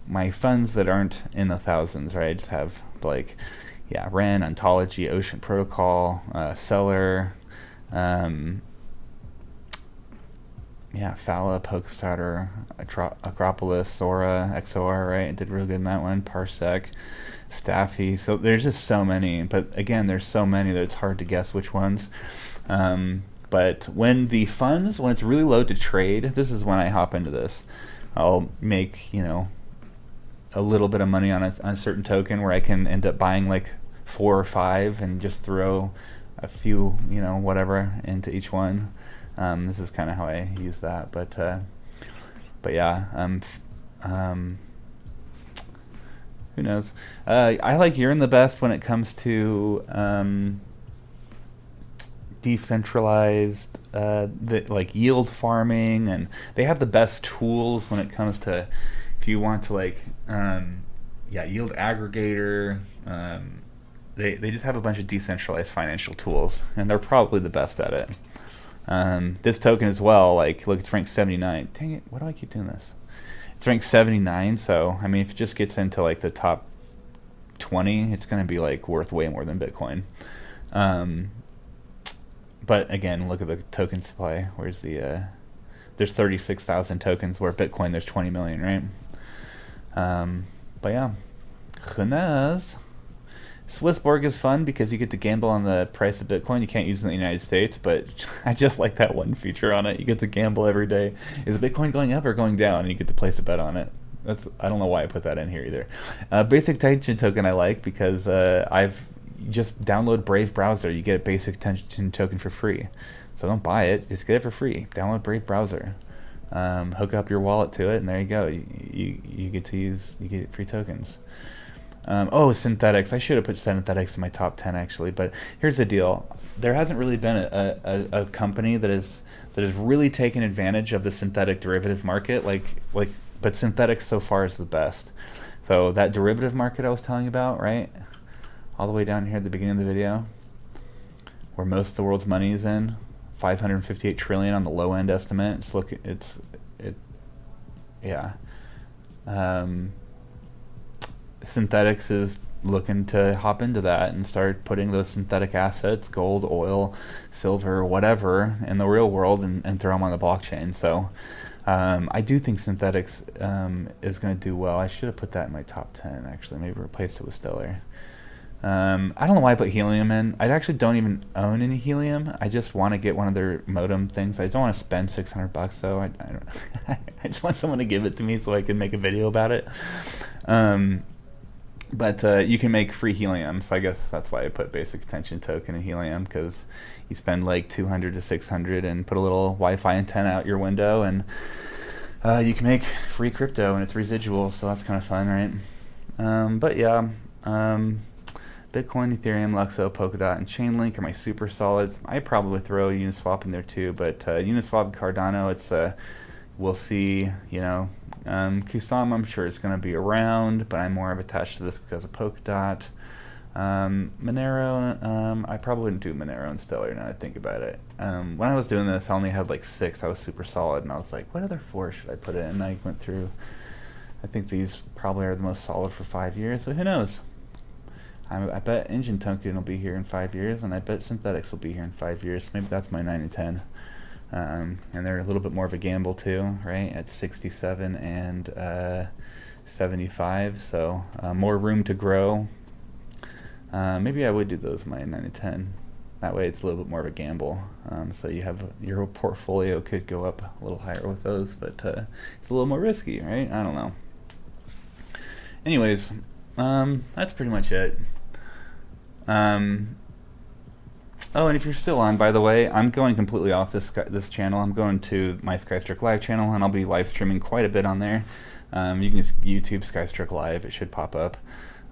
my funds that aren't in the thousands, right? I just have like, yeah, Ren, Ontology, Ocean Protocol, Seller, yeah, Phala, Polkastarter, Acropolis, Sora, XOR, right? It did real good in that one. Parsec, Staffy. So there's just so many. But again, there's so many that it's hard to guess which ones. But when it's really low to trade, this is when I hop into this. I'll make, a little bit of money on a certain token where I can end up buying like 4 or 5 and just throw a few, whatever into each one. This is kind of how I use that, but yeah, who knows? I like Yearn the best when it comes to decentralized, like yield farming, and they have the best tools when it comes to if you want to like, yield aggregator. They just have a bunch of decentralized financial tools, and they're probably the best at it. This token as well, like, look, it's ranked 79. Dang it, why do I keep doing this? It's ranked 79, so, I mean, if it just gets into, like, the top 20, it's going to be, like, worth way more than Bitcoin. But, again, look at the token supply. Where's the, there's 36,000 tokens, where Bitcoin, there's 20 million, right? But, yeah, who knows? Swissborg is fun because you get to gamble on the price of Bitcoin. You can't use it in the United States, but I just like that one feature on it. You get to gamble every day. Is Bitcoin going up or going down? And you get to place a bet on it. I don't know why I put that in here either. Basic Tension token I like because I've just download Brave browser. You get a Basic Tension token for free. So don't buy it. Just get it for free. Download Brave browser. Hook up your wallet to it, and there you go. You get free tokens. Synthetics. I should have put Synthetics in my top 10 actually, but here's the deal. There hasn't really been a company that has really taken advantage of the synthetic derivative market, but Synthetics so far is the best. So that derivative market I was telling you about, right? All the way down here at the beginning of the video, where most of the world's money is in, 558 trillion on the low end estimate. Synthetics is looking to hop into that and start putting those synthetic assets, gold, oil, silver, whatever, in the real world and throw them on the blockchain. So I do think synthetics is going to do well. I should have put that in my top 10, actually. Maybe replaced it with stellar. I don't know why I put helium in. I actually don't even own any helium. I just want to get one of their modem things. I don't want to spend $600 though. I don't. I just want someone to give it to me so I can make a video about it. But you can make free helium, so I guess that's why I put basic attention token in helium, because you spend like 200 to 600 and put a little Wi-Fi antenna out your window, and you can make free crypto, and it's residual, so that's kind of fun, right? But yeah, Bitcoin, Ethereum, Luxo, Polkadot, and Chainlink are my super solids. I probably throw Uniswap in there too, but Uniswap, Cardano, it's we'll see. Kusama, I'm sure it's going to be around, but I'm more of attached to this because of Polkadot. Monero, I probably wouldn't do Monero and Stellar now I think about it. When I was doing this, I only had like 6. I was super solid, and I was like, what other 4 should I put in? And I went through. I think these probably are the most solid for 5 years, so who knows? I bet Engine Token will be here in 5 years, and I bet Synthetics will be here in 5 years. Maybe that's my 9 and 10. And they're a little bit more of a gamble too, right? At 67 and 75, so more room to grow. Maybe I would do those in my 9 and 10. That way it's a little bit more of a gamble. So you have your portfolio could go up a little higher with those, but it's a little more risky, right? I don't know. Anyways, that's pretty much it. Oh, and if you're still on, by the way, I'm going completely off this channel. I'm going to my Skystruck Live channel, and I'll be live streaming quite a bit on there. You can just YouTube Skystruck Live. It should pop up.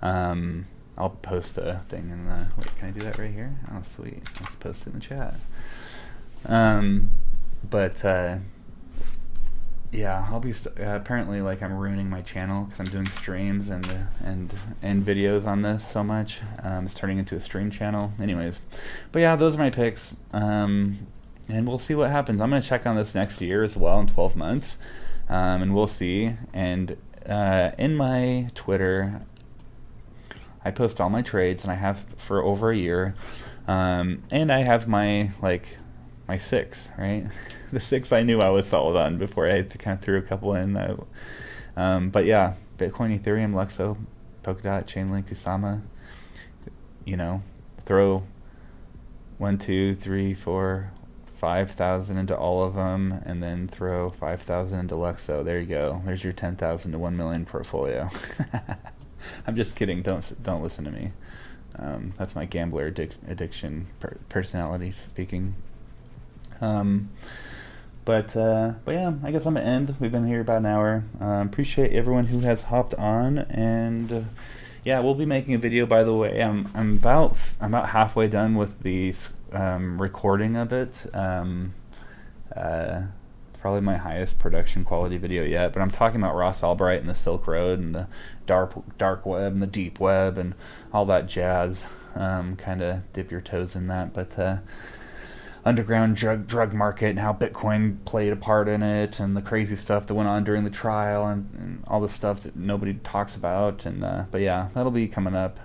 I'll post a thing in the... Wait, can I do that right here? Oh, sweet. Let's post it in the chat. Yeah, I'll be apparently like I'm ruining my channel because I'm doing streams and videos on this so much. It's turning into a stream channel. Anyways, but yeah, those are my picks. And we'll see what happens. I'm gonna check on this next year as well in 12 months, and we'll see. And in my Twitter, I post all my trades, and I have for over a year. And I have my my 6, right? The 6 I knew I was solid on before I kind of threw a couple in. But yeah, Bitcoin, Ethereum, Luxo, Polkadot, Chainlink, Kusama. Throw 1, 2, 3, 4, 5,000 into all of them, and then throw 5,000 into Luxo. There you go. There's your 10,000 to 1 million portfolio. I'm just kidding. Don't listen to me. That's my gambler addiction personality speaking. But yeah, I guess I'm gonna end. We've been here about an hour. Appreciate everyone who has hopped on, and yeah, we'll be making a video. By the way, I'm about halfway done with the recording of it. Probably my highest production quality video yet. But I'm talking about Ross Albright and the Silk Road and the dark web and the deep web and all that jazz. Kind of dip your toes in that, but. Underground drug market and how Bitcoin played a part in it, and the crazy stuff that went on during the trial, and all the stuff that nobody talks about. And but yeah, that'll be coming up.